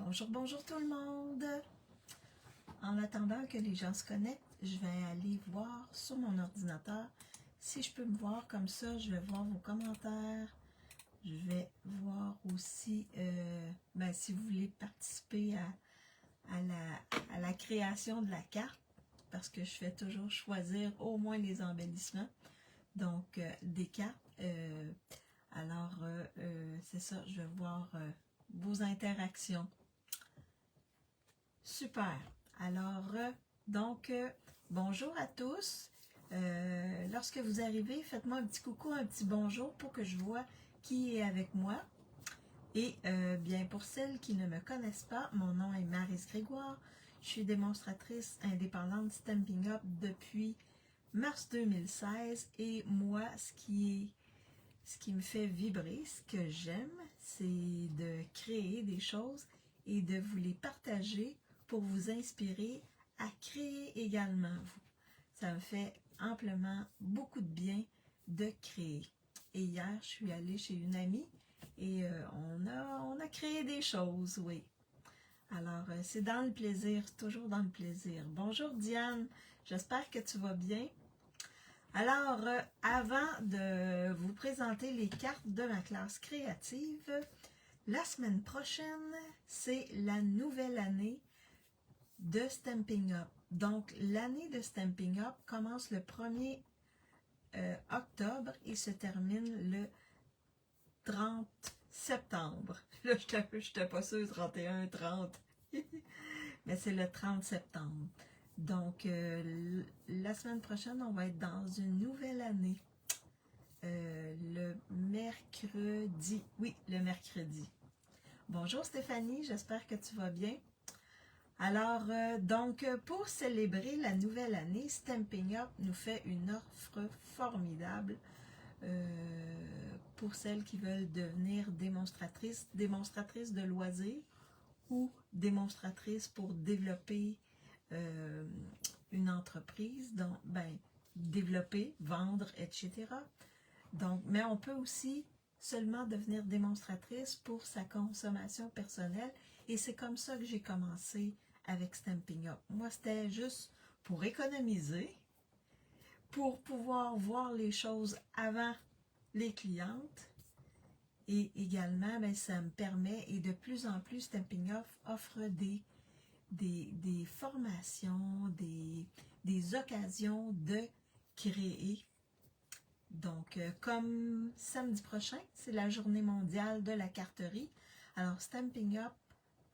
Bonjour, bonjour tout le monde! En attendant que les gens se connectent, je vais aller voir sur mon ordinateur. Si je peux me voir comme ça, je vais voir vos commentaires. Je vais voir aussi si vous voulez participer à la création de la carte, parce que je fais toujours choisir au moins les embellissements, donc des cartes. C'est ça, je vais voir vos interactions. Super. Alors, bonjour à tous. Lorsque vous arrivez, faites-moi un petit coucou, un petit bonjour pour que je vois qui est avec moi. Et bien, pour celles qui ne me connaissent pas, mon nom est Maryse Grégoire. Je suis démonstratrice indépendante Stampin' Up depuis mars 2016. Et moi, ce qui me fait vibrer, ce que j'aime, c'est de créer des choses et de vous les partager pour vous inspirer à créer également vous. Ça me fait amplement beaucoup de bien de créer. Et hier, je suis allée chez une amie et on a créé des choses, oui. Alors, c'est dans le plaisir, toujours dans le plaisir. Bonjour Diane, j'espère que tu vas bien. Alors, avant de vous présenter les cartes de ma classe créative, la semaine prochaine, c'est la nouvelle année de Stampin' Up. Donc, l'année de Stampin' Up commence le 1er octobre et se termine le 30 septembre. Là, je n'étais pas sûre, 31, 30. Mais c'est le 30 septembre. Donc, la semaine prochaine, on va être dans une nouvelle année. Le mercredi. Oui, le mercredi. Bonjour Stéphanie, j'espère que tu vas bien. Alors, pour célébrer la nouvelle année, Stampin' Up nous fait une offre formidable pour celles qui veulent devenir démonstratrices de loisirs ou démonstratrices pour développer une entreprise, donc, développer, vendre, etc. Donc, mais on peut aussi seulement devenir démonstratrice pour sa consommation personnelle et c'est comme ça que j'ai commencé avec Stampin' Up. Moi, c'était juste pour économiser, pour pouvoir voir les choses avant les clientes et également, ça me permet, et de plus en plus, Stampin' Up offre des formations, des occasions de créer. Donc, comme samedi prochain, c'est la journée mondiale de la carterie. Alors, Stampin' Up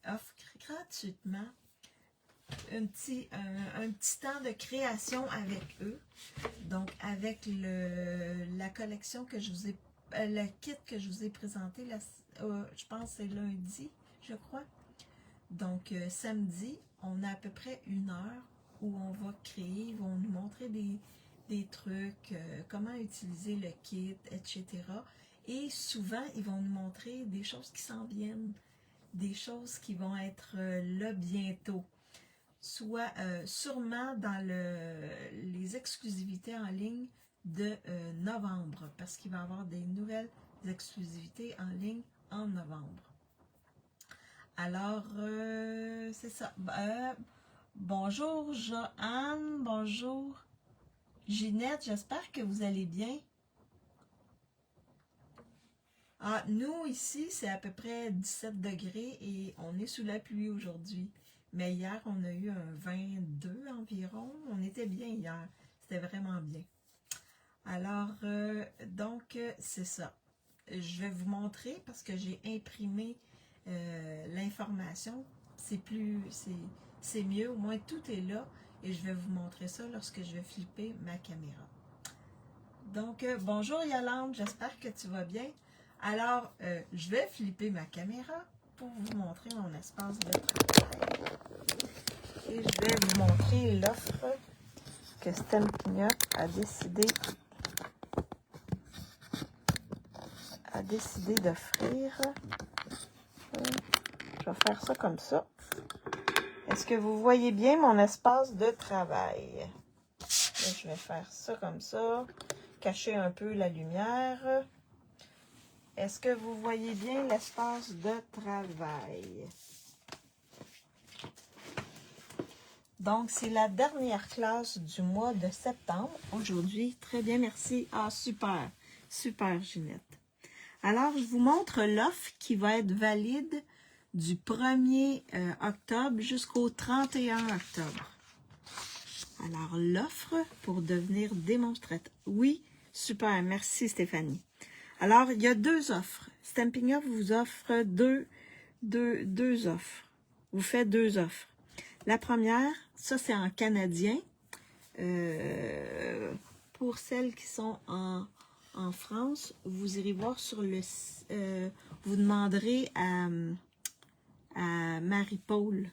offre gratuitement un petit temps de création avec eux. Donc, avec la collection que je vous ai, le kit que je vous ai présenté, je pense que c'est lundi, je crois. Donc, samedi, on a à peu près 1 heure où on va créer, ils vont nous montrer des trucs, comment utiliser le kit, etc. Et souvent, ils vont nous montrer des choses qui s'en viennent, des choses qui vont être là bientôt. Soit sûrement dans les exclusivités en ligne de novembre, parce qu'il va y avoir des nouvelles exclusivités en ligne en novembre. Alors, c'est ça. Bonjour Joanne, bonjour Ginette, j'espère que vous allez bien. Ah, nous, ici, c'est à peu près 17 degrés et on est sous la pluie aujourd'hui. Mais hier, on a eu un 22 environ. On était bien hier. C'était vraiment bien. Alors, c'est ça. Je vais vous montrer parce que j'ai imprimé l'information. C'est mieux. Au moins, tout est là. Et je vais vous montrer ça lorsque je vais flipper ma caméra. Donc, bonjour Yolande. J'espère que tu vas bien. Alors, je vais flipper ma caméra pour vous montrer mon espace de travail. Et je vais vous montrer l'offre que Stampin' Up a décidé d'offrir. Je vais faire ça comme ça. Est-ce que vous voyez bien mon espace de travail? Là, je vais faire ça comme ça. Cacher un peu la lumière. Est-ce que vous voyez bien l'espace de travail? Donc, c'est la dernière classe du mois de septembre. Aujourd'hui, très bien, merci. Ah, super, super, Ginette. Alors, je vous montre l'offre qui va être valide du 1er octobre jusqu'au 31 octobre. Alors, l'offre pour devenir démonstratrice. Oui, super, merci Stéphanie. Alors, il y a 2 offres. Stampin' Up vous offre deux offres. Vous faites 2 offres. La première, ça c'est en canadien. Pour celles qui sont en France, vous irez voir sur le... vous demanderez à Marie-Paul.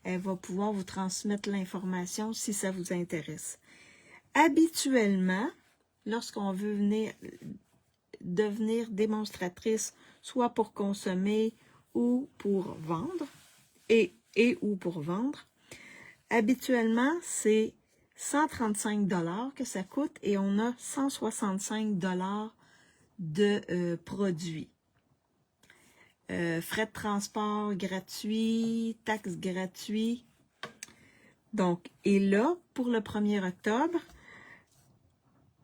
Elle va pouvoir vous transmettre l'information si ça vous intéresse. Habituellement, lorsqu'on veut devenir démonstratrice, soit pour consommer ou pour vendre, et ou pour vendre, habituellement, c'est 135 $ que ça coûte et on a 165 $ de produits. Frais de transport gratuits, taxes gratuits. Donc, et là, pour le 1er octobre,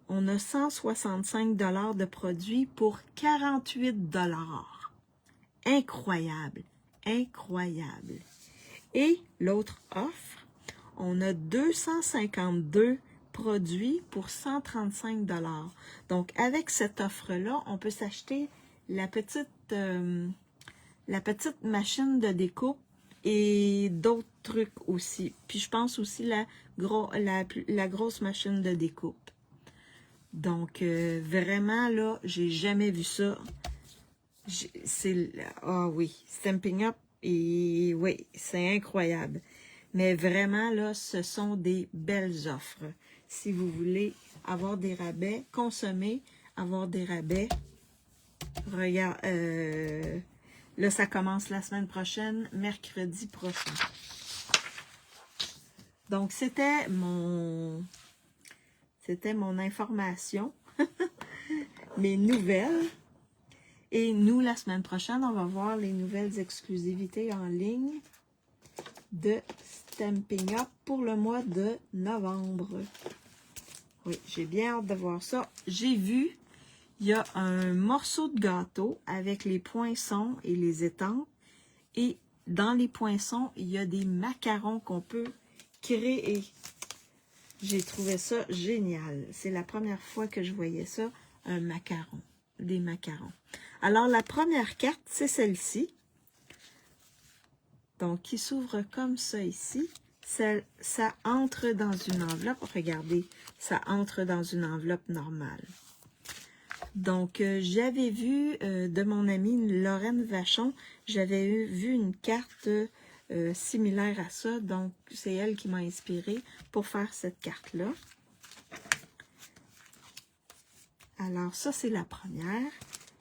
on a 165 $ de produits pour 48 $. Incroyable, incroyable. Et l'autre offre, on a 252 produits pour 135 $. Donc, avec cette offre-là, on peut s'acheter la petite machine de découpe et d'autres trucs aussi. Puis, je pense aussi la grosse machine de découpe. Donc, vraiment, là, j'ai jamais vu ça. Ah oui, Stampin' Up, et oui, c'est incroyable. Mais vraiment, là, ce sont des belles offres. Si vous voulez avoir des rabais, consommer, avoir des rabais, regarde, là, ça commence la semaine prochaine, mercredi prochain. Donc, c'était mon information, mes nouvelles. Et nous, la semaine prochaine, on va voir les nouvelles exclusivités en ligne de Stampin' Up pour le mois de novembre. Oui, j'ai bien hâte de voir ça. J'ai vu, il y a un morceau de gâteau avec les poinçons et les étampes. Et dans les poinçons, il y a des macarons qu'on peut créer. J'ai trouvé ça génial. C'est la première fois que je voyais ça, un macaron, des macarons. Alors, la première carte, c'est celle-ci. Donc, qui s'ouvre comme ça ici. Ça entre dans une enveloppe. Regardez, ça entre dans une enveloppe normale. Donc, j'avais vu de mon amie Lorraine Vachon, j'avais vu une carte similaire à ça. Donc, c'est elle qui m'a inspirée pour faire cette carte-là. Alors, ça, c'est la première.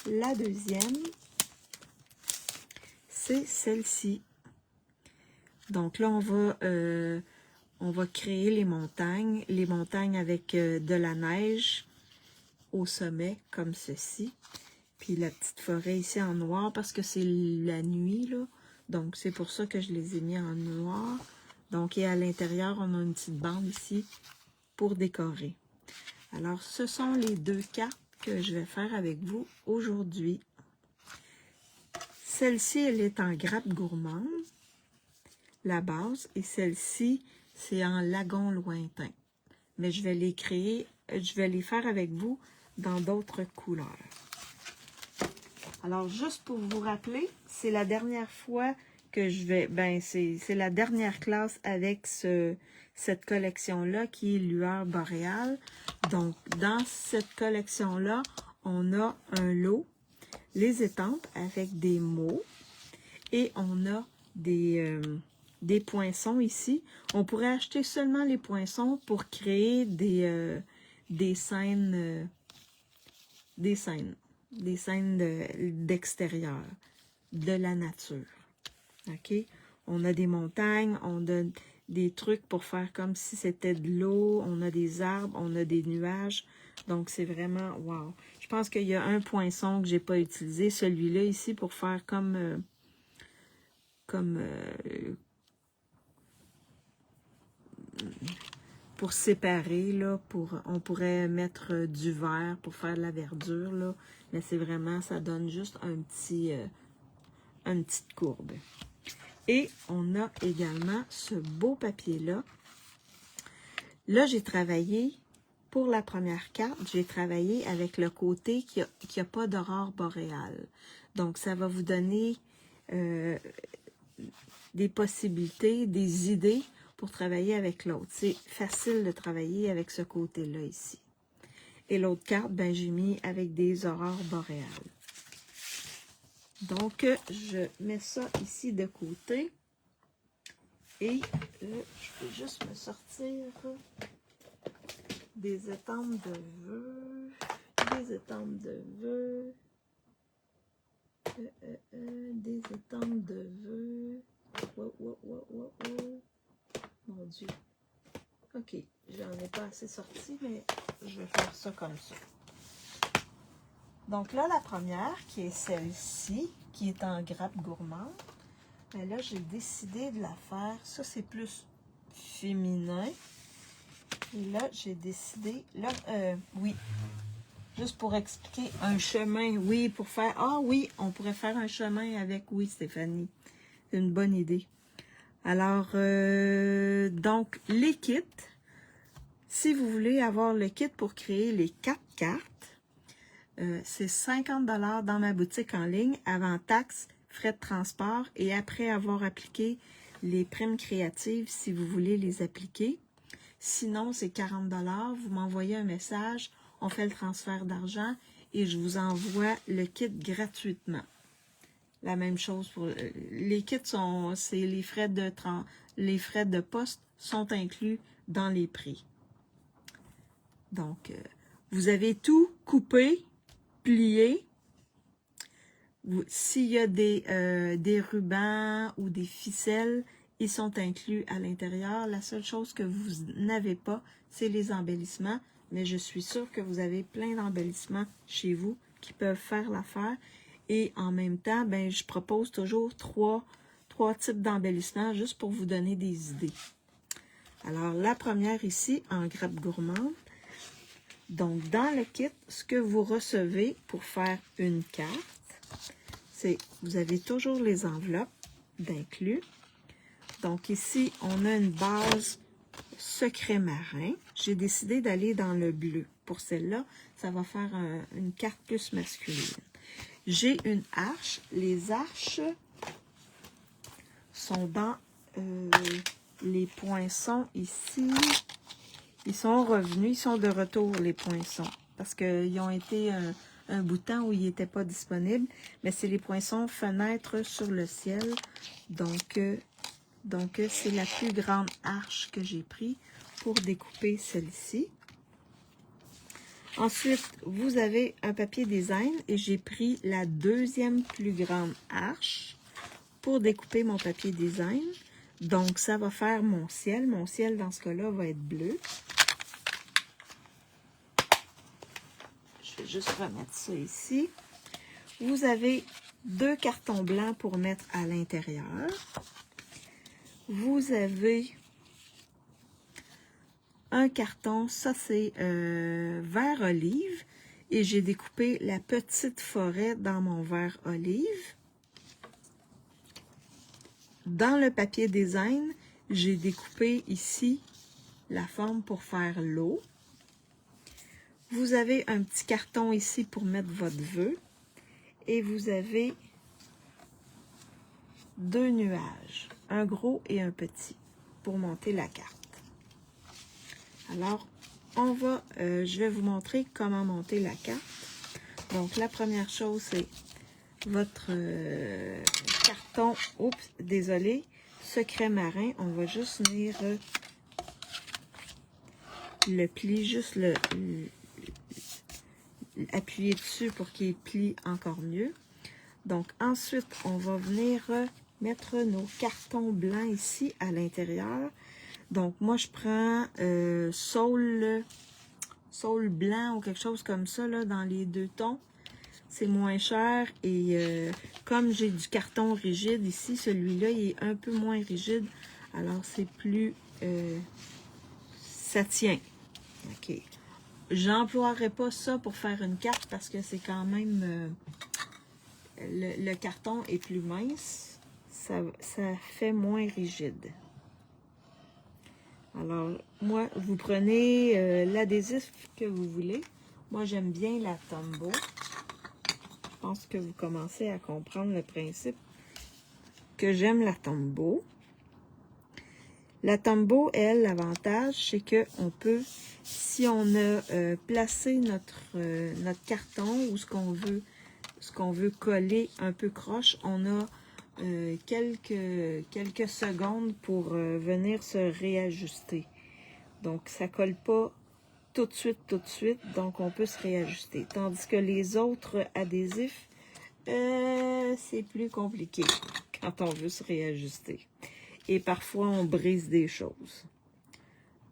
La deuxième, c'est celle-ci. Donc là, on va créer les montagnes avec de la neige au sommet, comme ceci. Puis la petite forêt ici en noir, parce que c'est la nuit, là. Donc, c'est pour ça que je les ai mis en noir. Donc, et à l'intérieur, on a une petite bande ici pour décorer. Alors, ce sont les 2 cartes que je vais faire avec vous aujourd'hui. Celle-ci, elle est en grappe gourmande, la base, et celle-ci, c'est en lagon lointain. Mais je vais les créer, je vais les faire avec vous dans d'autres couleurs. Alors, juste pour vous rappeler, c'est la dernière fois que je vais, c'est la dernière classe avec cette collection-là qui est Lueur boréale. Donc, dans cette collection-là, on a un lot, les étampes avec des mots et on a des poinçons ici. On pourrait acheter seulement les poinçons pour créer des scènes d'extérieur, de la nature. OK? On a des montagnes, on a des trucs pour faire comme si c'était de l'eau, on a des arbres, on a des nuages. Donc, c'est vraiment wow. Je pense qu'il y a un poinçon que j'ai pas utilisé, celui-là ici, pour faire comme pour séparer, là, on pourrait mettre du vert pour faire de la verdure, là, mais c'est vraiment, ça donne juste une petite courbe. Et on a également ce beau papier-là. Là, j'ai travaillé, pour la première carte, j'ai travaillé avec le côté qui a pas d'aurore boréale. Donc, ça va vous donner des possibilités, des idées pour travailler avec l'autre. C'est facile de travailler avec ce côté-là ici. Et l'autre carte, ben, j'ai mis avec des aurores boréales. Donc, je mets ça ici de côté. Et je peux juste me sortir des étampes de vœux. Des étampes de vœux. Des étampes de vœux. Mon Dieu. Ok, j'en ai pas assez sorti, mais je vais faire ça comme ça. Donc là, la première, qui est celle-ci, qui est en grappe gourmande, ben là, j'ai décidé de la faire. Ça, c'est plus féminin. Et là, j'ai décidé... Là, oui. Juste pour expliquer un chemin. Oui, pour faire... Ah oui, on pourrait faire un chemin avec... Oui, Stéphanie. C'est une bonne idée. Alors, donc, les kits. Si vous voulez avoir le kit pour créer les 4 cartes, c'est 50 $ dans ma boutique en ligne, avant taxes, frais de transport et après avoir appliqué les primes créatives, si vous voulez les appliquer. Sinon, c'est 40 $. Vous m'envoyez un message, on fait le transfert d'argent et je vous envoie le kit gratuitement. La même chose pour les kits, c'est les frais de poste sont inclus dans les prix. Donc, vous avez tout coupé, plié. S'il y a des rubans ou des ficelles, ils sont inclus à l'intérieur. La seule chose que vous n'avez pas, c'est les embellissements. Mais je suis sûre que vous avez plein d'embellissements chez vous qui peuvent faire l'affaire. Et en même temps, ben, je propose toujours trois types d'embellissements juste pour vous donner des idées. Alors, la première ici, en grappe gourmande. Donc, dans le kit, ce que vous recevez pour faire une carte, c'est, vous avez toujours les enveloppes d'inclus. Donc, ici, on a une base secret marin. J'ai décidé d'aller dans le bleu. Pour celle-là, ça va faire une carte plus masculine. J'ai une arche. Les arches sont dans les poinçons ici. Ils sont revenus, ils sont de retour, les poinçons. Parce qu'ils ont été un bout de temps où ils n'étaient pas disponibles. Mais c'est les poinçons fenêtres sur le ciel. Donc c'est la plus grande arche que j'ai pris pour découper celle-ci. Ensuite, vous avez un papier design et j'ai pris la deuxième plus grande arche pour découper mon papier design. Donc, ça va faire mon ciel. Mon ciel, dans ce cas-là, va être bleu. Je vais juste remettre ça ici. Vous avez 2 cartons blancs pour mettre à l'intérieur. Vous avez un carton, ça c'est vert olive. Et j'ai découpé la petite forêt dans mon vert olive. Dans le papier design, j'ai découpé ici la forme pour faire l'eau. Vous avez un petit carton ici pour mettre votre vœu. Et vous avez 2 nuages, un gros et un petit, pour monter la carte. Alors, je vais vous montrer comment monter la carte. Donc, la première chose, c'est votre carton, oups, désolé, secret marin. On va juste venir le plier, juste appuyer dessus pour qu'il plie encore mieux. Donc, ensuite, on va venir mettre nos cartons blancs ici à l'intérieur. Donc, moi, je prends saule blanc ou quelque chose comme ça, là, dans les 2 tons. C'est moins cher et comme j'ai du carton rigide ici, celui-là, il est un peu moins rigide. Alors, c'est plus ça tient. OK. J'emploierai pas ça pour faire une carte parce que c'est quand même... le carton est plus mince. Ça fait moins rigide. Alors, moi, vous prenez l'adhésif que vous voulez. Moi, j'aime bien la Tombow. Je pense que vous commencez à comprendre le principe que j'aime la Tombow. La Tombow, elle, l'avantage, c'est qu'on peut, si on a placé notre carton ou ce qu'on veut coller un peu croche, on a quelques secondes pour venir se réajuster. Donc, ça colle pas tout de suite, donc on peut se réajuster. Tandis que les autres adhésifs, c'est plus compliqué quand on veut se réajuster. Et parfois, on brise des choses.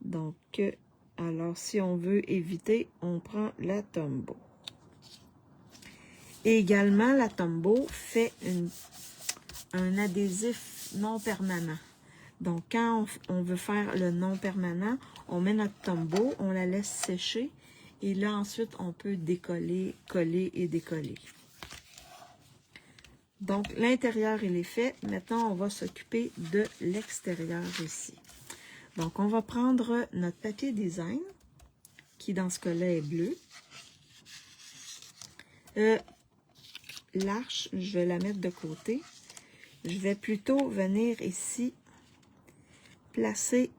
Donc, alors, si on veut éviter, on prend la Tombow. Et également, la Tombow fait un adhésif non permanent. Donc, quand on veut faire le non permanent, on met notre Tombow, on la laisse sécher. Et là, ensuite, on peut décoller, coller et décoller. Donc, l'intérieur, il est fait. Maintenant, on va s'occuper de l'extérieur ici. Donc, on va prendre notre papier design, qui dans ce cas-là est bleu. L'arche, je vais la mettre de côté. Je vais plutôt venir ici, placer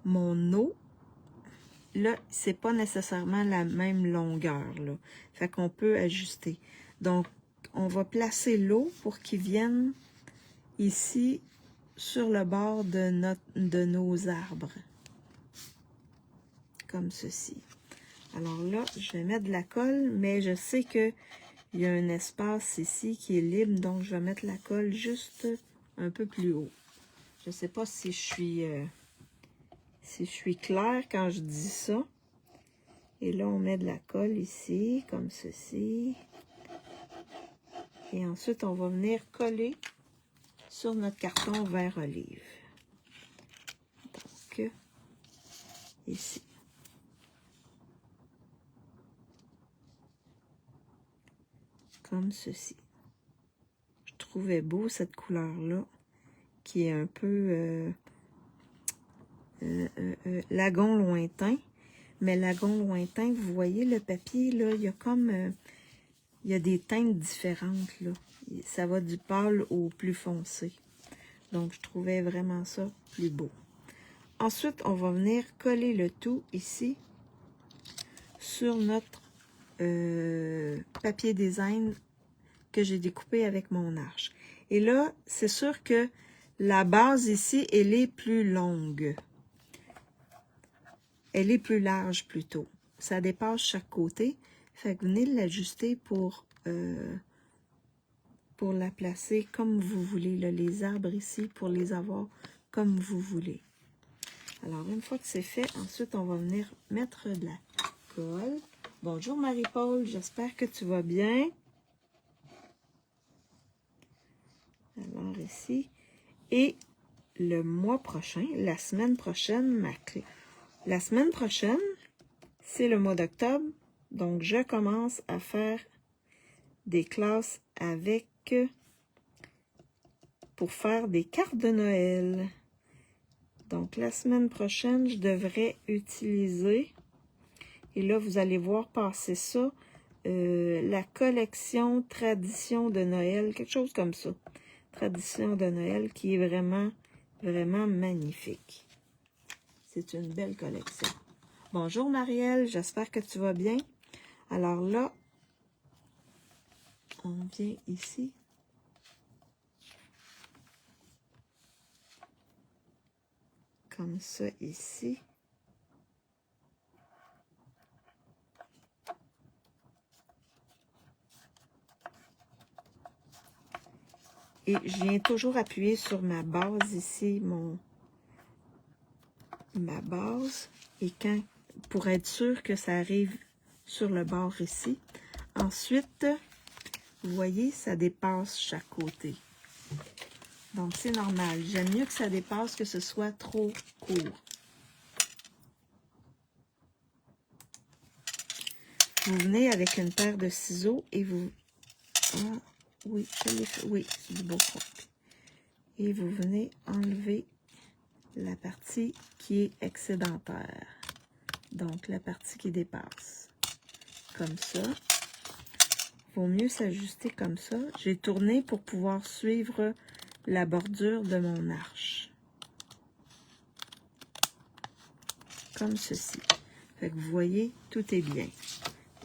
mon eau. Là, c'est pas nécessairement la même longueur, là. Fait qu'on peut ajuster. Donc, on va placer l'eau pour qu'il vienne ici sur le bord de nos arbres. Comme ceci. Alors là, je vais mettre de la colle, mais je sais que il y a un espace ici qui est libre, donc je vais mettre la colle juste un peu plus haut. Je ne sais pas si je suis claire quand je dis ça. Et là, on met de la colle ici, comme ceci. Et ensuite, on va venir coller sur notre carton vert olive. Donc, ici. Comme ceci. Je trouvais beau cette couleur-là, qui est un peu lagon lointain. Mais lagon lointain, vous voyez le papier, là, il y a comme... il y a des teintes différentes, là. Ça va du pâle au plus foncé. Donc, je trouvais vraiment ça plus beau. Ensuite, on va venir coller le tout ici sur notre papier design que j'ai découpé avec mon arche. Et là, c'est sûr que la base ici, elle est plus longue. Elle est plus large plutôt. Ça dépasse chaque côté. Fait que venez l'ajuster pour la placer comme vous voulez. Là, les arbres ici, pour les avoir comme vous voulez. Alors, une fois que c'est fait, ensuite, on va venir mettre de la colle. Bonjour Marie-Paul, j'espère que tu vas bien. Alors, ici. Et le mois prochain, la semaine prochaine, la semaine prochaine, c'est le mois d'octobre. Donc, je commence à faire des classes pour faire des cartes de Noël. Donc, la semaine prochaine, je devrais utiliser, et là, vous allez voir passer ça, la collection Tradition de Noël, quelque chose comme ça. Tradition de Noël qui est vraiment, vraiment magnifique. C'est une belle collection. Bonjour Marielle, j'espère que tu vas bien. Alors là, on vient ici. Comme ça ici. Et je viens toujours appuyer sur ma base ici, ma base. Et pour être sûr que ça arrive sur le bord ici. Ensuite, vous voyez, ça dépasse chaque côté. Donc, c'est normal. J'aime mieux que ça dépasse que ce soit trop court. Vous venez avec une paire de ciseaux et vous... Ah, oui, je l'ai fait. Oui, c'est du beau fond. Et vous venez enlever la partie qui est excédentaire. Donc, la partie qui dépasse. Comme ça. Vaut mieux s'ajuster comme ça. J'ai tourné pour pouvoir suivre la bordure de mon arche. Comme ceci. Fait que vous voyez, tout est bien.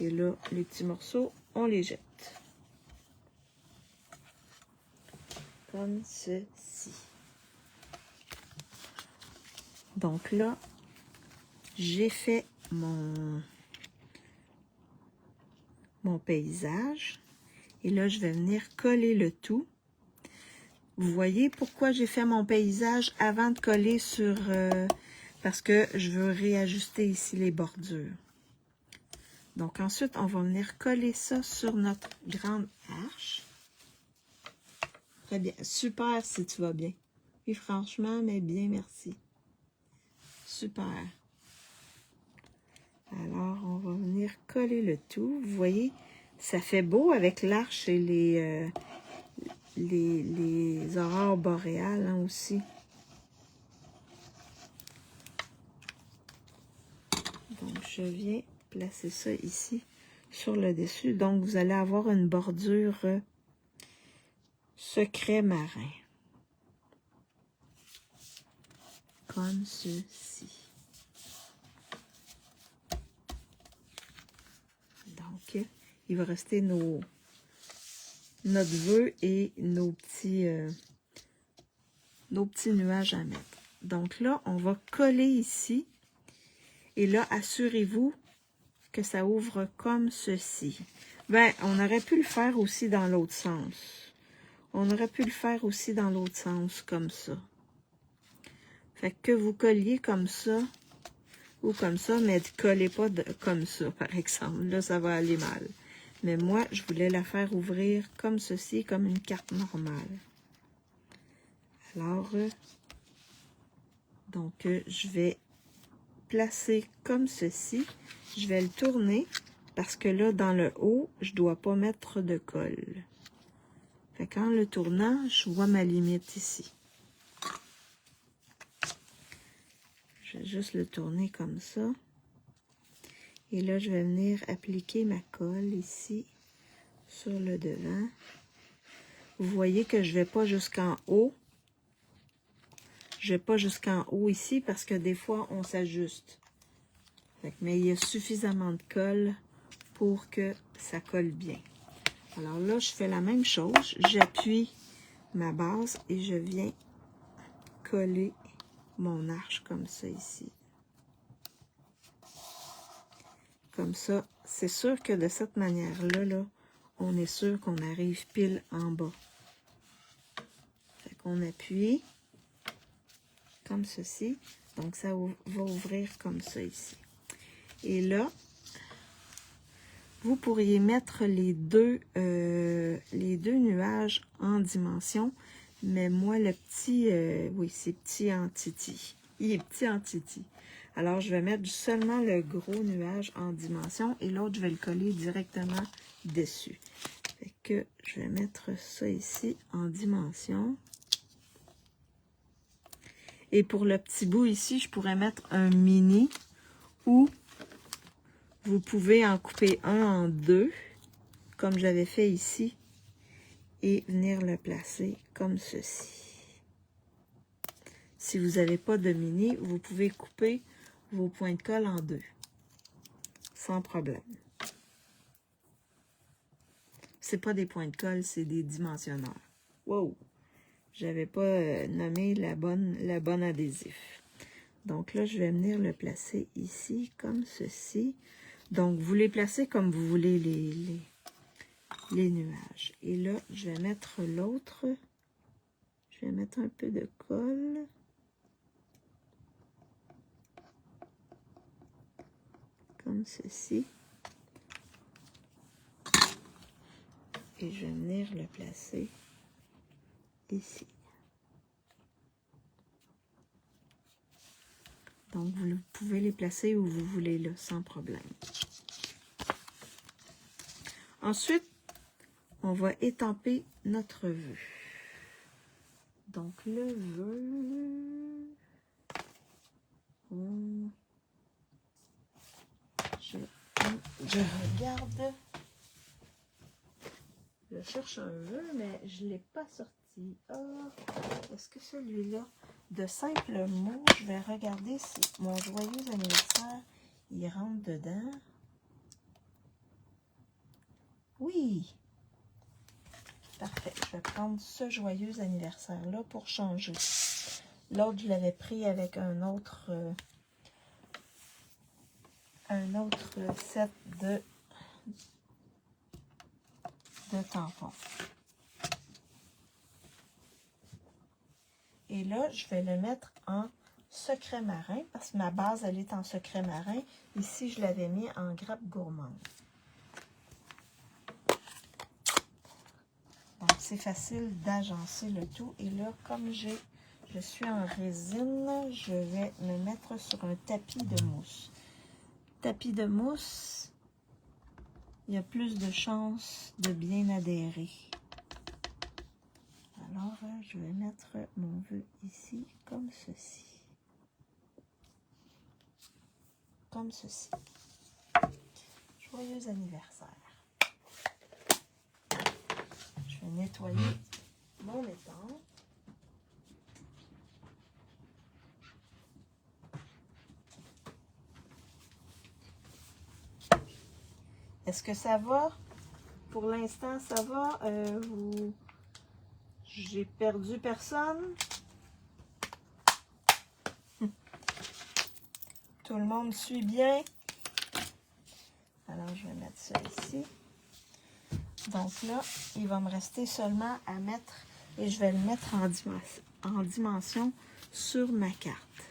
Et là, les petits morceaux, on les jette. Comme ceci. Donc là, j'ai fait mon paysage. Et là, je vais venir coller le tout. Vous voyez pourquoi j'ai fait mon paysage avant de coller sur... parce que je veux réajuster ici les bordures. Donc ensuite, on va venir coller ça sur notre grande arche. Très bien. Super si tu vas bien. Et franchement, mais bien, merci. Super. Alors, on va venir coller le tout. Vous voyez, ça fait beau avec l'arche et les aurores boréales hein, aussi. Donc, je viens placer ça ici sur le dessus. Donc, vous allez avoir une bordure secret marin. Comme ceci. Donc, il va rester notre vœu et nos petits nuages à mettre. Donc là, on va coller ici. Et là, assurez-vous que ça ouvre comme ceci. Ben, on aurait pu le faire aussi dans l'autre sens. On aurait pu le faire aussi dans l'autre sens, comme ça. Fait que vous colliez comme ça, ou comme ça, mais ne collez pas comme ça, par exemple. Là, ça va aller mal. Mais moi, je voulais la faire ouvrir comme ceci, comme une carte normale. Alors, donc, je vais placer comme ceci. Je vais le tourner parce que là, dans le haut, je ne dois pas mettre de colle. Fait qu'en le tournant, je vois ma limite ici. Je vais juste le tourner comme ça. Et là, je vais venir appliquer ma colle ici sur le devant. Vous voyez que je ne vais pas jusqu'en haut. Je ne vais pas jusqu'en haut ici parce que des fois, on s'ajuste. Mais il y a suffisamment de colle pour que ça colle bien. Alors là, je fais la même chose. J'appuie ma base et je viens coller mon arche comme ça ici. Comme ça, c'est sûr que de cette manière-là, là, on est sûr qu'on arrive pile en bas. Fait qu'on appuie comme ceci. Donc, ça va ouvrir comme ça ici. Et là, vous pourriez mettre les deux nuages en dimension, mais moi, le petit, oui, c'est petit en titi. Il est petit en titi. Alors, je vais mettre seulement le gros nuage en dimension et l'autre, je vais le coller directement dessus. Fait que je vais mettre ça ici en dimension. Et pour le petit bout ici, je pourrais mettre un mini ou vous pouvez en couper un en deux, comme j'avais fait ici, et venir le placer comme ceci. Si vous n'avez pas de mini, vous pouvez couper vos points de colle en deux, sans problème. C'est pas des points de colle, c'est des dimensionneurs. Wow! J'avais pas nommé la bonne adhésif. Donc là, je vais venir le placer ici, comme ceci. Donc, vous les placez comme vous voulez les nuages. Et là, je vais mettre l'autre. Je vais mettre un peu de colle. Comme ceci. Et je vais venir le placer ici. Donc, vous pouvez les placer où vous voulez, là, sans problème. Ensuite, on va étamper notre vœu. Donc, le vœu... Je regarde. Je cherche un vœu, mais je ne l'ai pas sorti. Ah, est-ce que celui-là, de simples mots, je vais regarder si mon joyeux anniversaire, il rentre dedans. Oui. Parfait. Je vais prendre ce joyeux anniversaire-là pour changer. L'autre, je l'avais pris avec un autre set de tampons. Et là, je vais le mettre en secret marin parce que ma base, elle est en secret marin. Ici, je l'avais mis en grappe gourmande. Donc, c'est facile d'agencer le tout. Et là, comme je suis en résine, je vais me mettre sur un tapis de mousse. Tapis de mousse, il y a plus de chances de bien adhérer. Alors, je vais mettre mon vœu ici, comme ceci. Comme ceci. Joyeux anniversaire. Je vais nettoyer mon étang. Est-ce que ça va? Pour l'instant, ça va? J'ai perdu personne? Tout le monde suit bien? Alors, je vais mettre ça ici. Donc là, il va me rester seulement à mettre, et je vais le mettre en dimension sur ma carte.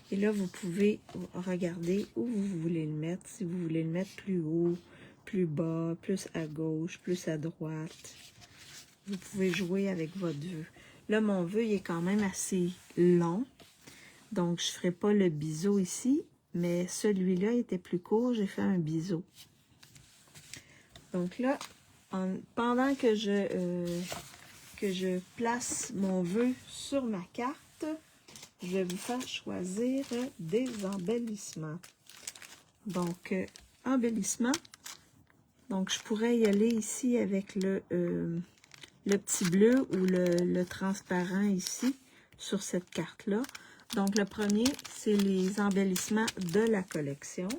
Et là, vous pouvez regarder où vous voulez le mettre. Si vous voulez le mettre plus haut, plus bas, plus à gauche, plus à droite. Vous pouvez jouer avec votre vœu. Là, mon vœu, il est quand même assez long. Donc, je ne ferai pas le biseau ici. Mais celui-là était plus court. J'ai fait un biseau. Donc là, pendant que je place mon vœu sur ma carte, je vais vous faire choisir des embellissements. Donc, embellissement. Donc, je pourrais y aller ici avec le petit bleu ou le transparent ici, sur cette carte-là. Donc, le premier, c'est les embellissements de la collection.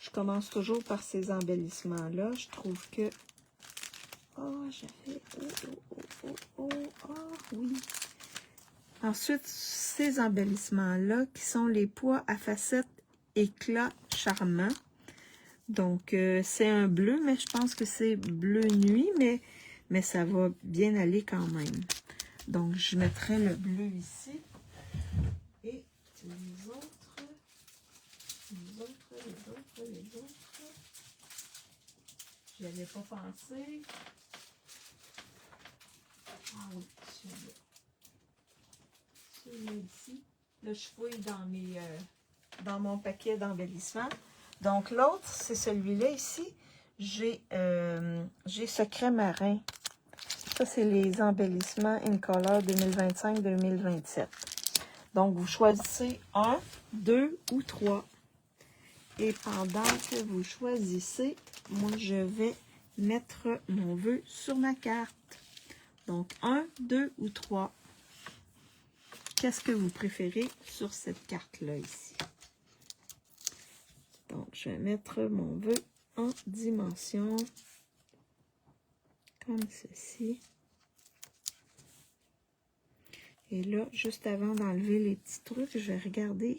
Je commence toujours par ces embellissements-là. Je trouve que... Oh, j'avais... Oui. Ensuite, ces embellissements-là, qui sont les pois à facettes éclat charmant. Donc, c'est un bleu, mais je pense que c'est bleu nuit, mais ça va bien aller quand même. Donc, je mettrai le bleu ici. Et les autres. Je n'avais pas pensé. Ah oui, celui-là ici. Là, je fouille dans mon paquet d'embellissements. Donc, l'autre, c'est celui-là ici. J'ai Secret Marin. Ça, c'est les embellissements Incolor 2025-2027. Donc, vous choisissez 1, 2 ou 3. Et pendant que vous choisissez, moi, je vais mettre mon vœu sur ma carte. Donc, 1, 2 ou 3. Qu'est-ce que vous préférez sur cette carte-là ici? Donc, je vais mettre mon vœu en dimension, comme ceci. Et là, juste avant d'enlever les petits trucs, je vais regarder.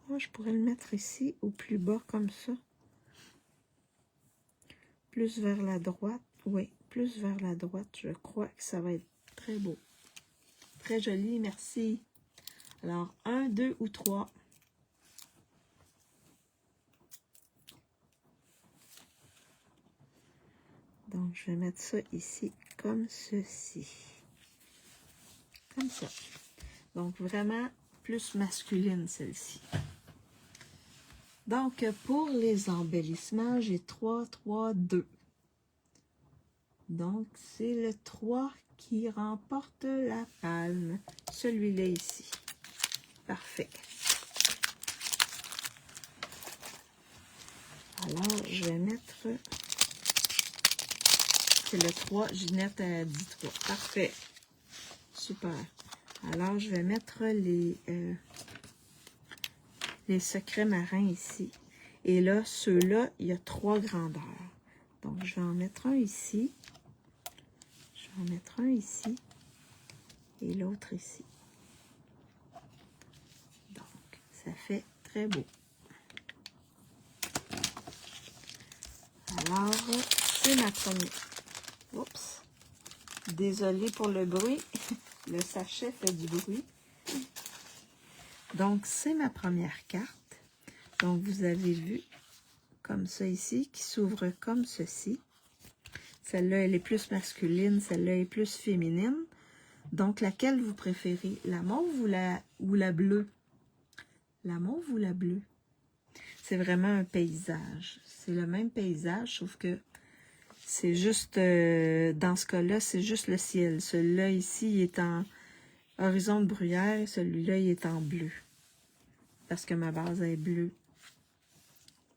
Moi, je pourrais le mettre ici, au plus bas, comme ça. Plus vers la droite. Oui, plus vers la droite. Je crois que ça va être très beau. Très joli, merci. Alors, 1, 2 ou 3. Donc, je vais mettre ça ici, comme ceci. Comme ça. Donc, vraiment plus masculine, celle-ci. Donc, pour les embellissements, j'ai 3, 3, 2. Donc, c'est le 3 qui remporte la palme. Celui-là ici. Parfait. Alors, je vais mettre... C'est le 3. Ginette a dit 3. Parfait. Super. Alors, je vais mettre les secrets marins ici. Et là, ceux-là, il y a 3 grandeurs. Donc, je vais en mettre un ici. Je vais en mettre un ici. Et l'autre ici. Donc, ça fait très beau. Alors, c'est ma première. Oups. Désolée pour le bruit. Le sachet fait du bruit. Donc, c'est ma première carte. Donc, vous avez vu, comme ça ici, qui s'ouvre comme ceci. Celle-là, elle est plus masculine, celle-là est plus féminine. Donc, laquelle vous préférez? La mauve ou la bleue? La mauve ou la bleue? C'est vraiment un paysage. C'est le même paysage, sauf que c'est juste, dans ce cas-là, c'est juste le ciel. Celui-là ici, il est en horizon de bruyère et celui-là, il est en bleu. Parce que ma base est bleue.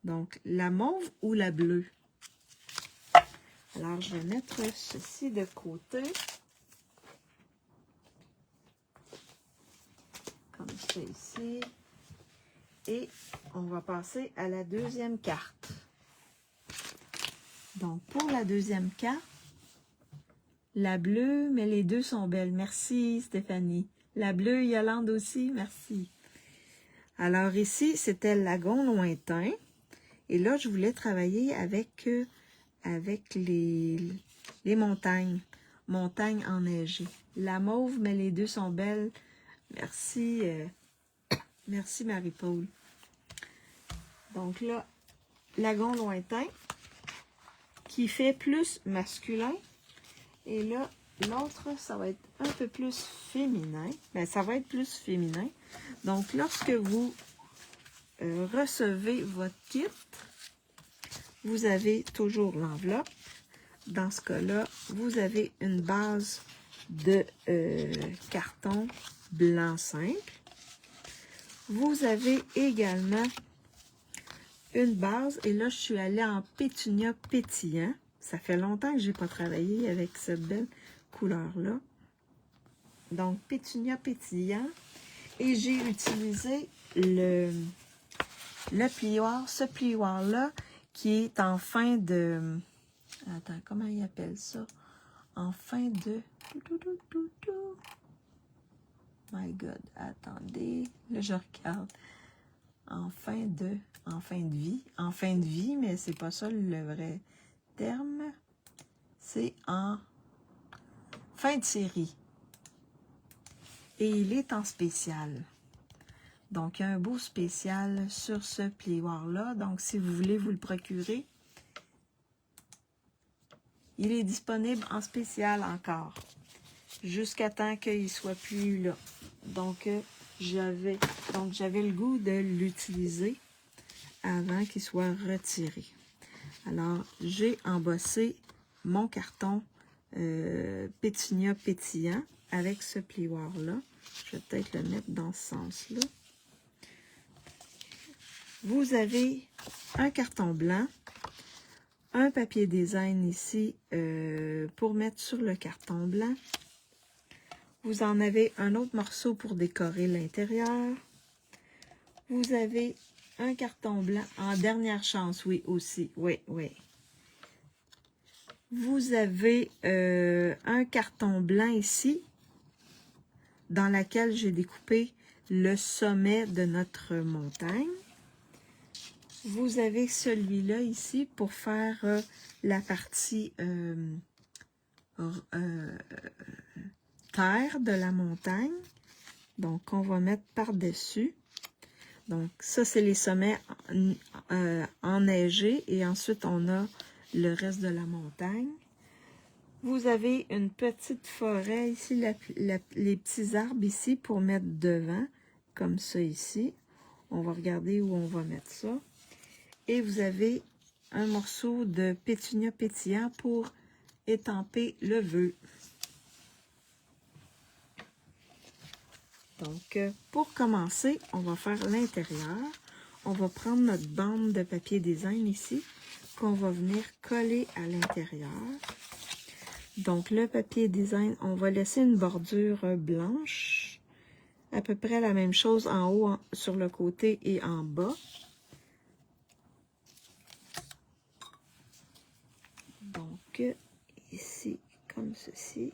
Donc, la mauve ou la bleue? Alors, je vais mettre ceci de côté. Comme ça ici. Et on va passer à la deuxième carte. Donc, pour la deuxième carte, la bleue, mais les deux sont belles. Merci, Stéphanie. La bleue, Yolande aussi, merci. Alors ici, c'était le lagon lointain. Et là, je voulais travailler avec les montagnes. Montagnes enneigées. La mauve, mais les deux sont belles. Merci, merci Marie-Paul. Donc là, lagon lointain, qui fait plus masculin. Et là, l'autre, ça va être un peu plus féminin. Ben, ça va être plus féminin. Donc, lorsque vous recevez votre kit, vous avez toujours l'enveloppe. Dans ce cas-là, vous avez une base de carton blanc simple. Vous avez également une base. Et là, je suis allée en pétunia pétillant. Ça fait longtemps que je n'ai pas travaillé avec cette belle couleur-là. Donc, pétunia pétillant. Et j'ai utilisé le plioir, ce plioir-là, qui est en fin de... Attends, comment il appelle ça? En fin de... My God, attendez. Là, je regarde. En fin de vie. En fin de vie, mais c'est pas ça le vrai terme. C'est en fin de série. Et il est en spécial. Donc, il y a un beau spécial sur ce plioir-là. Donc, si vous voulez vous le procurer, il est disponible en spécial encore. Jusqu'à temps qu'il ne soit plus là. Donc, j'avais le goût de l'utiliser avant qu'il soit retiré. Alors, j'ai embossé mon carton pétunia pétillant avec ce plioir-là. Je vais peut-être le mettre dans ce sens-là. Vous avez un carton blanc, un papier design ici pour mettre sur le carton blanc. Vous en avez un autre morceau pour décorer l'intérieur. Vous avez un carton blanc en dernière chance, oui, aussi. Oui, oui. Vous avez un carton blanc ici, dans lequel j'ai découpé le sommet de notre montagne. Vous avez celui-là ici pour faire la partie terre de la montagne. Donc, on va mettre par-dessus. Donc, ça, c'est les sommets enneigés. Et ensuite, on a le reste de la montagne. Vous avez une petite forêt ici, les petits arbres ici pour mettre devant, comme ça ici. On va regarder où on va mettre ça. Et vous avez un morceau de pétunia pétillant pour étamper le vœu. Donc, pour commencer, on va faire l'intérieur. On va prendre notre bande de papier design ici, qu'on va venir coller à l'intérieur. Donc, le papier design, on va laisser une bordure blanche, à peu près la même chose en haut, sur le côté et en bas. Donc, ici, comme ceci.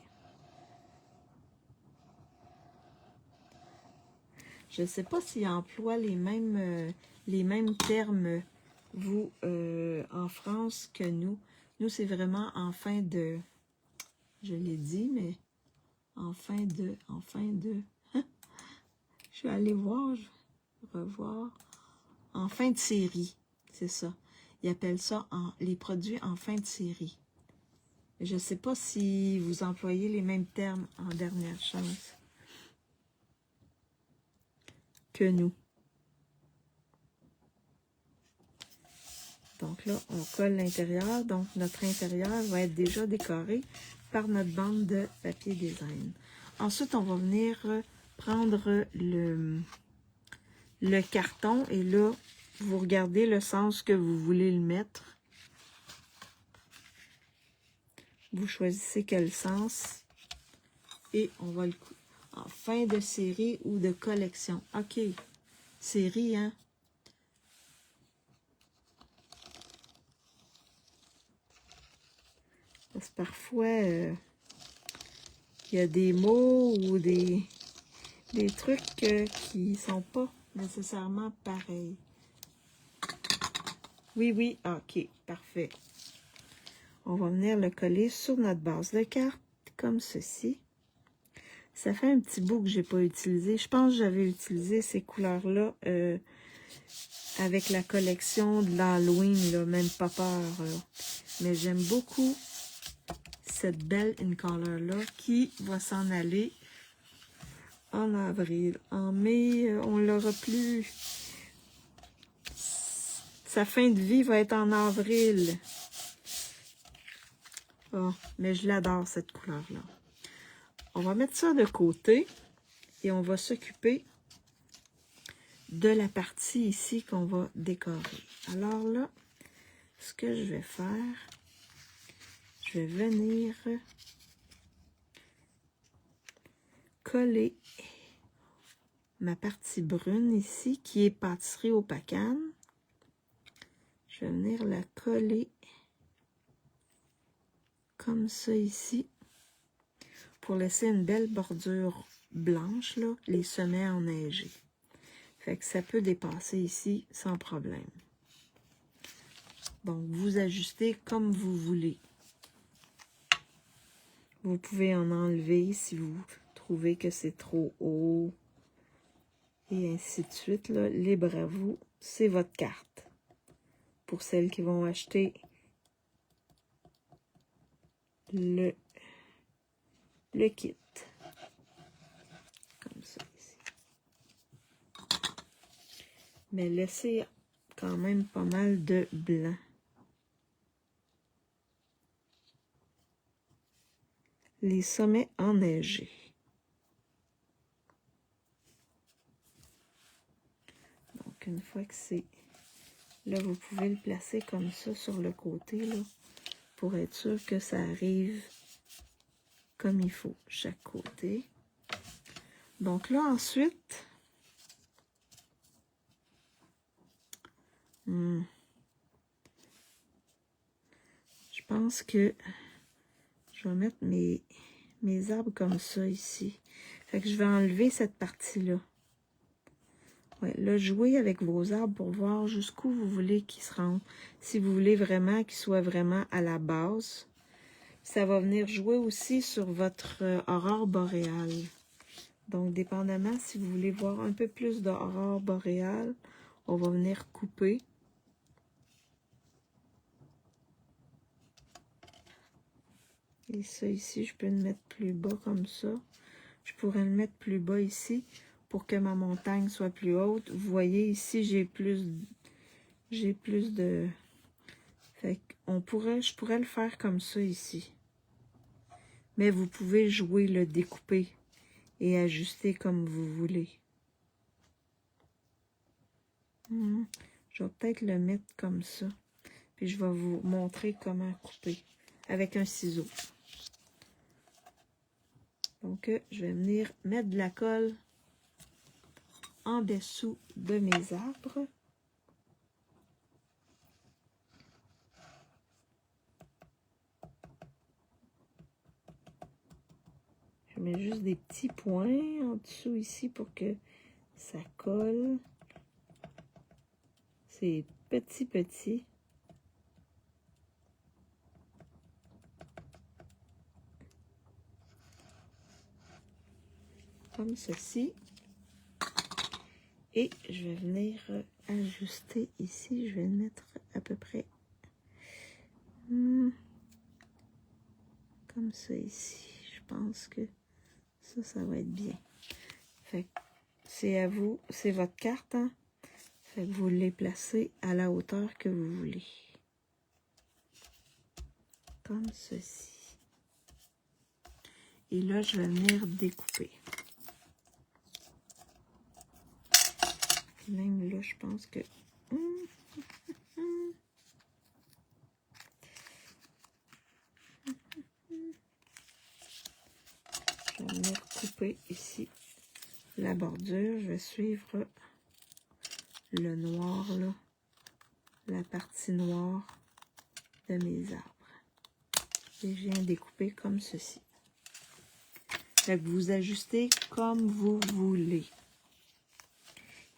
Je ne sais pas s'il emploie les mêmes termes, vous, en France que nous. Nous, c'est vraiment en fin de... Je l'ai dit, mais en fin de... Je vais aller voir, je vais revoir. En fin de série, c'est ça. Ils appellent ça les produits en fin de série. Je ne sais pas si vous employez les mêmes termes en dernière chance que nous. Donc là, on colle l'intérieur. Donc, notre intérieur va être déjà décoré par notre bande de papier design. Ensuite, on va venir prendre le carton et là, vous regardez le sens que vous voulez le mettre. Vous choisissez quel sens et on va le couper en fin de série ou de collection. OK, série, hein? Parce que parfois, il y a des mots ou des trucs qui sont pas nécessairement pareils. Oui, OK, parfait. On va venir le coller sur notre base de carte, comme ceci. Ça fait un petit bout que j'ai pas utilisé. Je pense que j'avais utilisé ces couleurs-là avec la collection de l'Halloween, même pas peur. Mais j'aime beaucoup cette belle in-color-là qui va s'en aller en avril. En mai, on l'aura plus. Sa fin de vie va être en avril. Oh, mais je l'adore, cette couleur-là. On va mettre ça de côté et on va s'occuper de la partie ici qu'on va décorer. Alors là, ce que je vais faire, je vais venir coller ma partie brune ici, qui est pâtisserie au pacane. Je vais venir la coller comme ça ici, pour laisser une belle bordure blanche, là, les sommets enneigés. Fait que ça peut dépasser ici sans problème. Donc, vous ajustez comme vous voulez. Vous pouvez en enlever si vous trouvez que c'est trop haut. Et ainsi de suite, là, libre à vous. C'est votre carte. Pour celles qui vont acheter le kit. Comme ça ici. Mais laissez quand même pas mal de blanc. Les sommets enneigés. Donc, une fois que c'est... Là, vous pouvez le placer comme ça sur le côté, là, pour être sûr que ça arrive comme il faut, chaque côté. Donc là, ensuite... je pense que je vais mettre mes arbres comme ça ici. Fait que je vais enlever cette partie-là. Ouais, là, jouez avec vos arbres pour voir jusqu'où vous voulez qu'ils se rendent. Si vous voulez vraiment qu'ils soient vraiment à la base. Ça va venir jouer aussi sur votre aurore boréale. Donc, dépendamment, si vous voulez voir un peu plus d'aurore boréale, on va venir couper. Et ça ici, je peux le mettre plus bas comme ça. Je pourrais le mettre plus bas ici pour que ma montagne soit plus haute. Vous voyez ici, j'ai plus j'ai plus de... Fait qu'on je pourrais le faire comme ça ici. Mais vous pouvez jouer, le découper et ajuster comme vous voulez. Je vais peut-être le mettre comme ça. Puis je vais vous montrer comment couper avec un ciseau. Donc, je vais venir mettre de la colle en dessous de mes arbres. Je mets juste des petits points en dessous ici pour que ça colle. C'est petit. Comme ceci. Et je vais venir ajuster ici. Je vais le mettre à peu près comme ça ici. Je pense que ça va être bien. Fait que c'est à vous, c'est votre carte, hein? Fait que vous les placez à la hauteur que vous voulez. Comme ceci. Et là, je vais venir découper. Même là, je pense que... Je vais venir couper ici la bordure. Je vais suivre le noir, là, la partie noire de mes arbres. Et je viens découper comme ceci. Fait que vous ajustez comme vous voulez.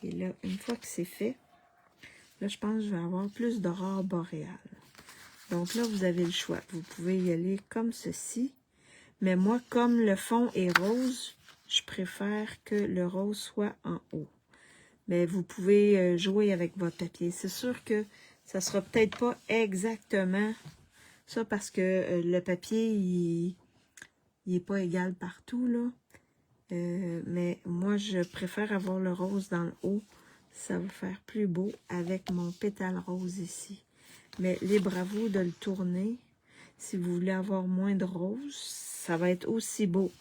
Et là, une fois que c'est fait, là, je pense que je vais avoir plus d'aurore boréale. Donc là, vous avez le choix. Vous pouvez y aller comme ceci. Mais moi, comme le fond est rose, je préfère que le rose soit en haut. Mais vous pouvez jouer avec votre papier. C'est sûr que ça sera peut-être pas exactement ça parce que le papier, il n'est pas égal partout, là. Mais moi, je préfère avoir le rose dans le haut. Ça va faire plus beau avec mon pétale rose ici. Mais libre à vous de le tourner. Si vous voulez avoir moins de rose, ça va être aussi beau.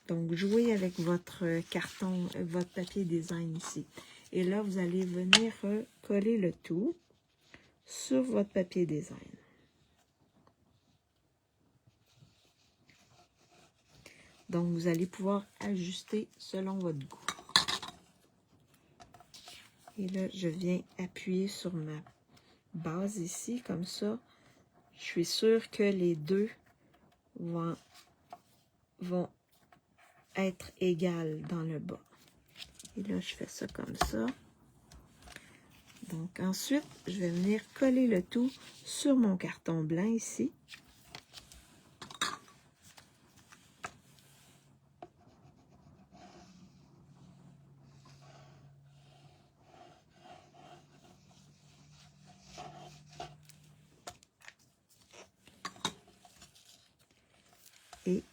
Donc, jouez avec votre carton, votre papier design ici. Et là, vous allez venir coller le tout sur votre papier design. Donc, vous allez pouvoir ajuster selon votre goût. Et là, je viens appuyer sur ma base ici, comme ça. Je suis sûre que les deux vont être égales dans le bas. Et là, je fais ça comme ça. Donc, ensuite, je vais venir coller le tout sur mon carton blanc ici. Et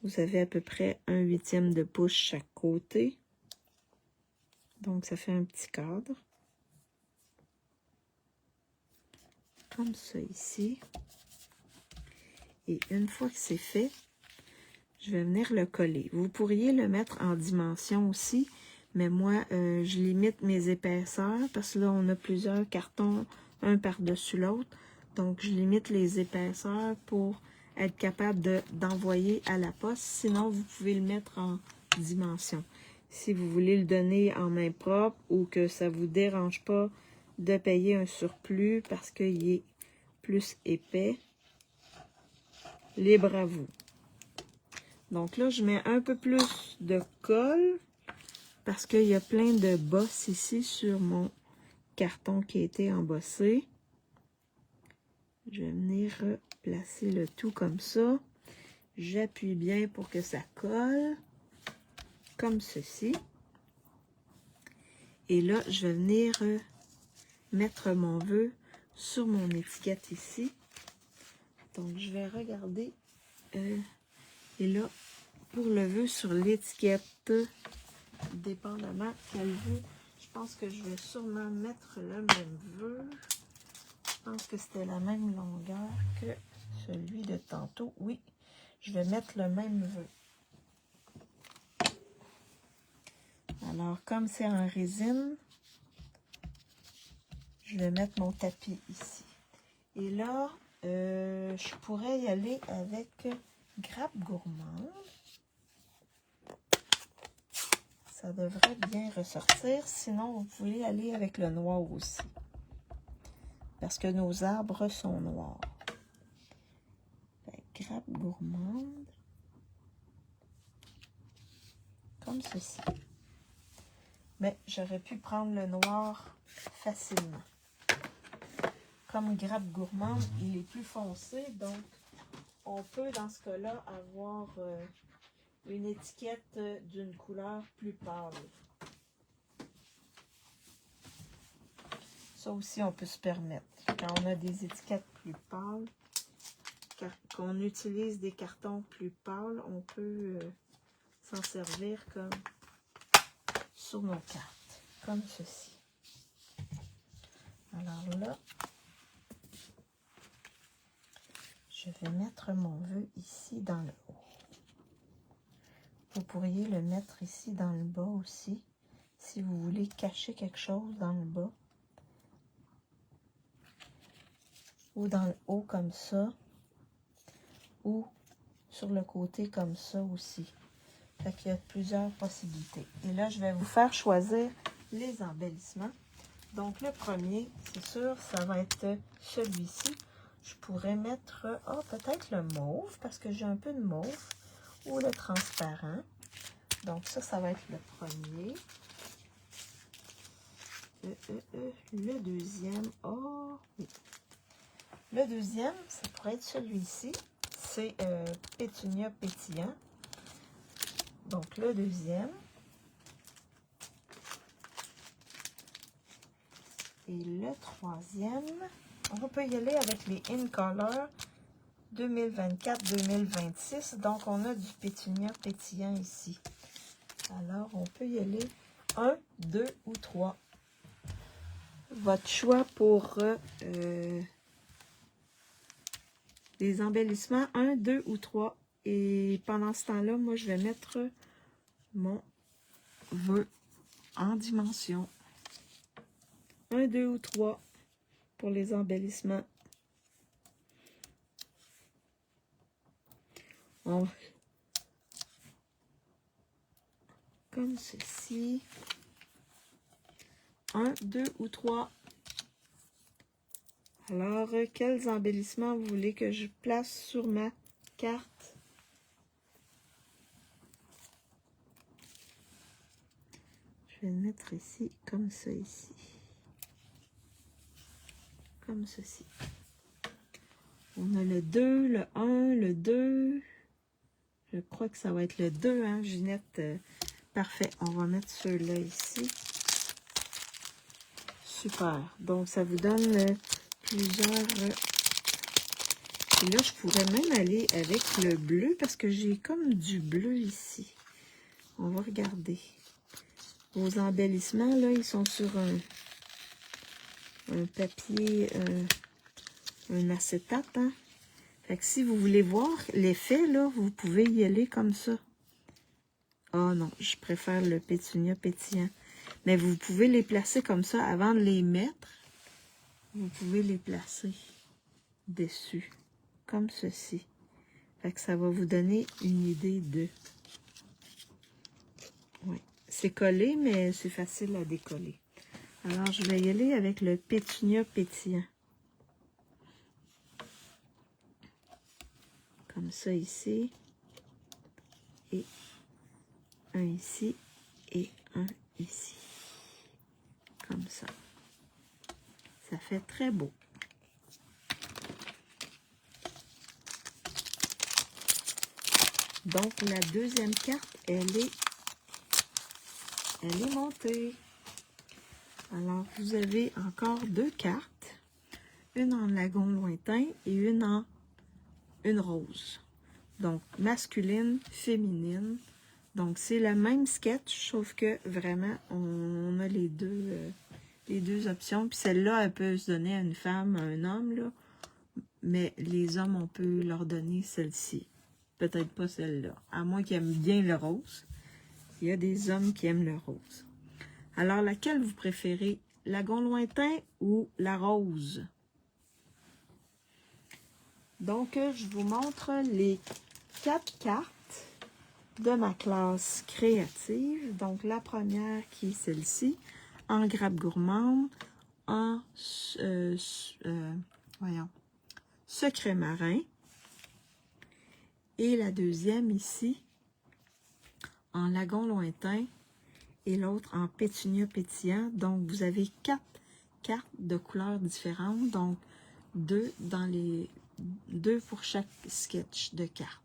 vous avez à peu près 1/8 de pouce chaque côté. Donc, ça fait un petit cadre. Comme ça ici. Et une fois que c'est fait, je vais venir le coller. Vous pourriez le mettre en dimension aussi, mais moi, je limite mes épaisseurs parce que là, on a plusieurs cartons, un par-dessus l'autre. Donc, je limite les épaisseurs pour être capable d'envoyer à la poste. Sinon, vous pouvez le mettre en dimension. Si vous voulez le donner en main propre ou que ça ne vous dérange pas de payer un surplus parce qu'il est plus épais, libre à vous. Donc là, je mets un peu plus de colle parce qu'il y a plein de bosses ici sur mon carton qui a été embossé. Je vais venir placer le tout comme ça. J'appuie bien pour que ça colle, comme ceci. Et là, je vais venir mettre mon vœu sur mon étiquette ici. Donc, je vais regarder. Et là, pour le vœu sur l'étiquette, dépendamment quel vœu, je Je pense que je vais sûrement mettre le même vœu. Je pense que c'était la même longueur que celui de tantôt. Oui, je vais mettre le même vœu. Alors, comme c'est en résine, je vais mettre mon tapis ici. Et là, je pourrais y aller avec grappe gourmande. Ça devrait bien ressortir. Sinon, vous pouvez aller avec le noir aussi. Parce que nos arbres sont noirs. Grappe gourmande. Comme ceci. Mais j'aurais pu prendre le noir facilement. Comme grappe gourmande, il est plus foncé. Donc, on peut dans ce cas-là avoir une étiquette d'une couleur plus pâle. Ça aussi, on peut se permettre. Quand on a des étiquettes plus pâles, qu'on utilise des cartons plus pâles, on peut s'en servir comme sur nos cartes, comme ceci. Alors là, je vais mettre mon vœu ici dans le haut. Vous pourriez le mettre ici dans le bas aussi, si vous voulez cacher quelque chose dans le bas. Ou dans le haut comme ça, ou sur le côté comme ça aussi. Fait qu'il y a plusieurs possibilités. Et là, je vais vous faire choisir les embellissements. Donc, le premier, c'est sûr, ça va être celui-ci. Je pourrais mettre, peut-être le mauve, parce que j'ai un peu de mauve, ou le transparent. Donc, ça va être le premier. Le deuxième, oui. Le deuxième, ça pourrait être celui-ci. C'est pétunia pétillant. Donc, le deuxième. Et le troisième, on peut y aller avec les In Color 2024-2026. Donc, on a du pétunia pétillant ici. Alors, on peut y aller 1, 2 ou 3. Votre choix pour les embellissements, 1, 2 ou 3. Et pendant ce temps-là, moi, je vais mettre mon vœu en dimension. 1, 2 ou 3 pour les embellissements. Comme ceci. 1, 2 ou 3. Alors, quels embellissements vous voulez que je place sur ma carte? Je vais le mettre ici, comme ça, ici. Comme ceci. On a le 2, le 1, le 2. Je crois que ça va être le 2, hein, Ginette? Parfait. On va mettre ceux-là ici. Super. Donc, ça vous donne plusieurs... Et là, je pourrais même aller avec le bleu parce que j'ai comme du bleu ici. On va regarder. Vos embellissements, là, ils sont sur un papier, un acétate, hein? Fait que si vous voulez voir l'effet, là, vous pouvez y aller comme ça. Ah non, je préfère le pétunia pétillant. Mais vous pouvez les placer comme ça avant de les mettre. Vous pouvez les placer dessus, comme ceci. Fait que ça va vous donner une idée de... Oui, c'est collé, mais c'est facile à décoller. Alors, je vais y aller avec le pétunia pétillant. Comme ça ici. Et un ici. Et un ici. Comme ça. Ça fait très beau. Donc, la deuxième carte, elle est montée. Alors, vous avez encore deux cartes. Une en lagon lointain et une en rose. Donc, masculine, féminine. Donc, c'est le même sketch, sauf que vraiment, on a les deux options. Puis celle-là, elle peut se donner à une femme, à un homme, là. Mais les hommes, on peut leur donner celle-ci. Peut-être pas celle-là. À moins qu'ils aiment bien le rose. Il y a des hommes qui aiment le rose. Alors, laquelle vous préférez? Lagon lointain ou la rose? Donc, je vous montre les 4 cartes de ma classe créative. Donc, la première qui est celle-ci, en grappe gourmande, en voyons, secret marin. Et la deuxième ici, en lagon lointain, et l'autre en pétunia pétillant. Donc, vous avez 4 cartes de couleurs différentes. Donc, 2 pour chaque sketch de cartes.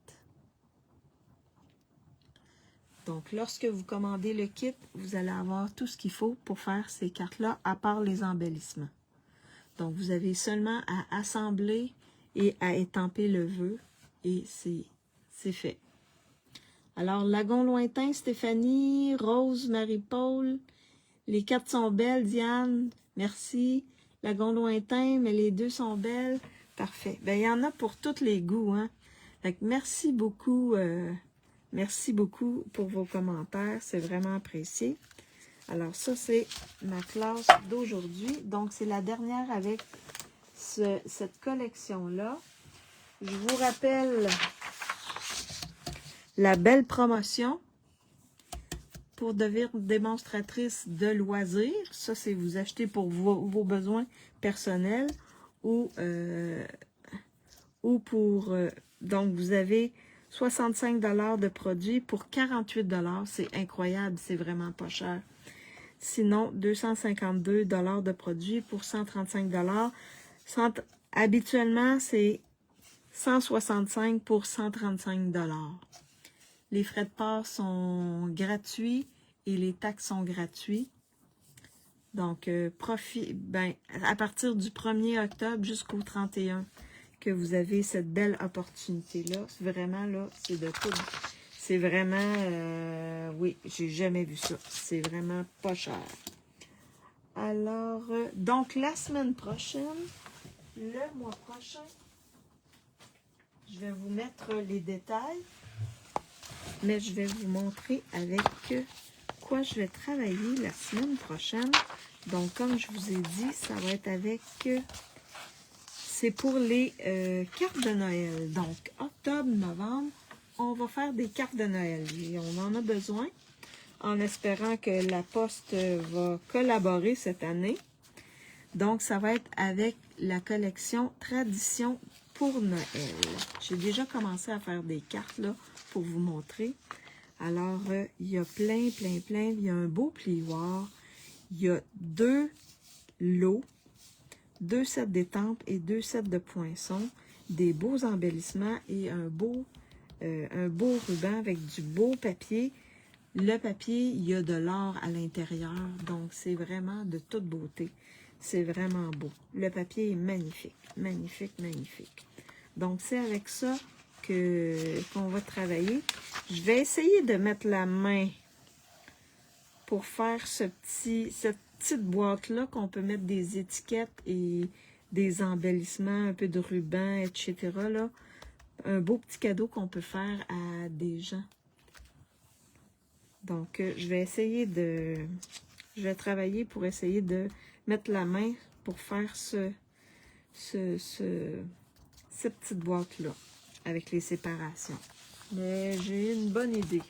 Donc, lorsque vous commandez le kit, vous allez avoir tout ce qu'il faut pour faire ces cartes-là, à part les embellissements. Donc, vous avez seulement à assembler et à étamper le vœu, et c'est fait. Alors, lagon lointain, Stéphanie, Rose, Marie-Paul, les 4 sont belles, Diane, merci. Lagon lointain, mais les 2 sont belles, parfait. Ben, il y en a pour tous les goûts, hein. Fait que merci beaucoup pour vos commentaires, c'est vraiment apprécié. Alors, ça, c'est ma classe d'aujourd'hui. Donc, c'est la dernière avec cette collection-là. Je vous rappelle la belle promotion pour devenir démonstratrice de loisirs. Ça, c'est vous acheter pour vos besoins personnels ou pour... donc, vous avez 65 $ de produits pour 48 $. C'est incroyable, c'est vraiment pas cher. Sinon, 252 $ de produits pour 135 $. Habituellement, c'est 165 pour 135 $. Les frais de port sont gratuits et les taxes sont gratuits. Donc, à partir du 1er octobre jusqu'au 31 que vous avez cette belle opportunité-là. Vraiment, là, c'est de tout. C'est vraiment, oui, j'ai jamais vu ça. C'est vraiment pas cher. Alors, donc, la semaine prochaine, le mois prochain, je vais vous mettre les détails, mais je vais vous montrer avec quoi je vais travailler la semaine prochaine. Donc, comme je vous ai dit, ça va être avec... c'est pour les cartes de Noël. Donc, octobre, novembre, on va faire des cartes de Noël. Et on en a besoin, en espérant que la Poste va collaborer cette année. Donc, ça va être avec la collection Tradition pour Noël. J'ai déjà commencé à faire des cartes là pour vous montrer. Alors, il y a plein. Il y a un beau plioir. Il y a 2 lots, 2 sets d'étampes et 2 sets de poinçons, des beaux embellissements et un beau ruban avec du beau papier. Le papier, il y a de l'or à l'intérieur, donc c'est vraiment de toute beauté. C'est vraiment beau. Le papier est magnifique, magnifique. Donc, c'est avec ça qu'on va travailler. Je vais essayer de mettre la main pour faire cette petite boîte-là qu'on peut mettre des étiquettes et des embellissements, un peu de ruban, etc. Là. Un beau petit cadeau qu'on peut faire à des gens. Donc, je vais travailler pour essayer de mettre la main pour faire cette petite boîte-là avec les séparations. Mais j'ai une bonne idée.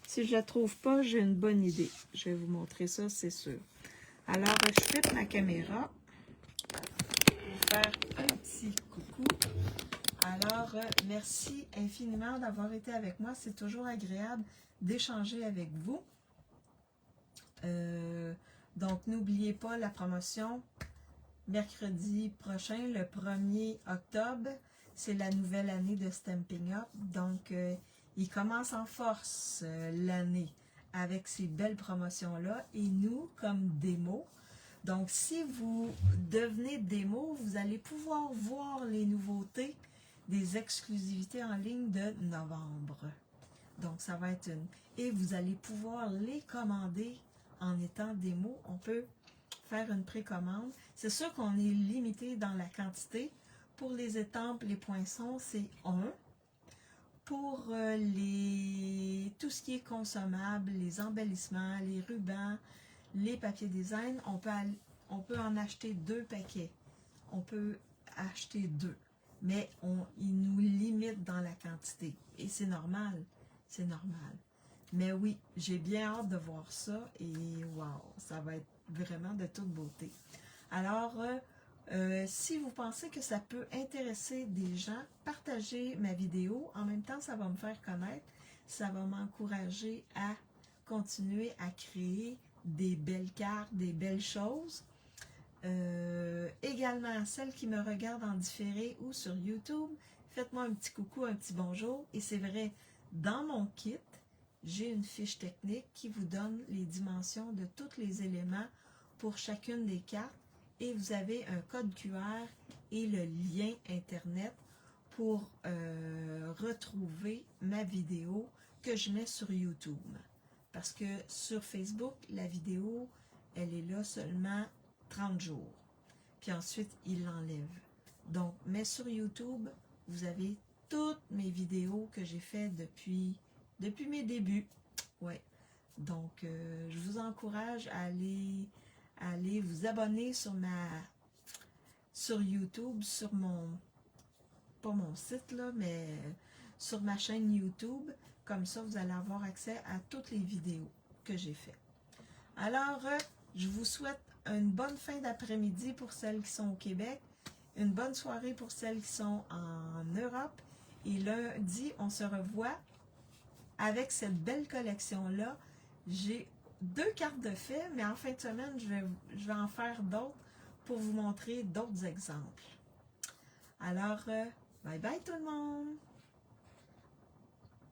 Si je la trouve pas, j'ai une bonne idée. Je vais vous montrer ça, c'est sûr. Alors, je flippe ma caméra pour faire un petit coucou. Alors, merci infiniment d'avoir été avec moi. C'est toujours agréable d'échanger avec vous. Donc, n'oubliez pas la promotion mercredi prochain, le 1er octobre. C'est la nouvelle année de Stampin' Up. Donc, il commence en force l'année avec ces belles promotions-là. Et nous, comme démo, donc si vous devenez démo, vous allez pouvoir voir les nouveautés des exclusivités en ligne de novembre. Donc, ça va être une... Et vous allez pouvoir les commander en étant démo. On peut faire une précommande. C'est sûr qu'on est limité dans la quantité. Pour les étampes, les poinçons, c'est 1. Pour tout ce qui est consommable, les embellissements, les rubans, les papiers design, on peut en acheter 2 paquets. On peut acheter 2. Mais il nous limite dans la quantité. Et c'est normal. C'est normal. Mais oui, j'ai bien hâte de voir ça. Et wow, ça va être vraiment de toute beauté. Alors, si vous pensez que ça peut intéresser des gens, partagez ma vidéo. En même temps, ça va me faire connaître. Ça va m'encourager à continuer à créer des belles cartes, des belles choses. Également, celles qui me regardent en différé ou sur YouTube, faites-moi un petit coucou, un petit bonjour. Et c'est vrai, dans mon kit, j'ai une fiche technique qui vous donne les dimensions de tous les éléments pour chacune des cartes. Et vous avez un code QR et le lien Internet pour retrouver ma vidéo que je mets sur YouTube. Parce que sur Facebook, la vidéo, elle est là seulement 30 jours. Puis ensuite, il l'enlève. Donc, mais sur YouTube, vous avez toutes mes vidéos que j'ai faites depuis mes débuts. Ouais. Donc, je vous encourage à aller vous abonner sur YouTube, sur pas mon site là, mais sur ma chaîne YouTube. Comme ça, vous allez avoir accès à toutes les vidéos que j'ai faites. Alors, je vous souhaite une bonne fin d'après-midi pour celles qui sont au Québec, une bonne soirée pour celles qui sont en Europe. Et lundi, on se revoit avec cette belle collection-là. J'ai 2 cartes de fait, mais en fin de semaine, je vais en faire d'autres pour vous montrer d'autres exemples. Alors, bye bye tout le monde!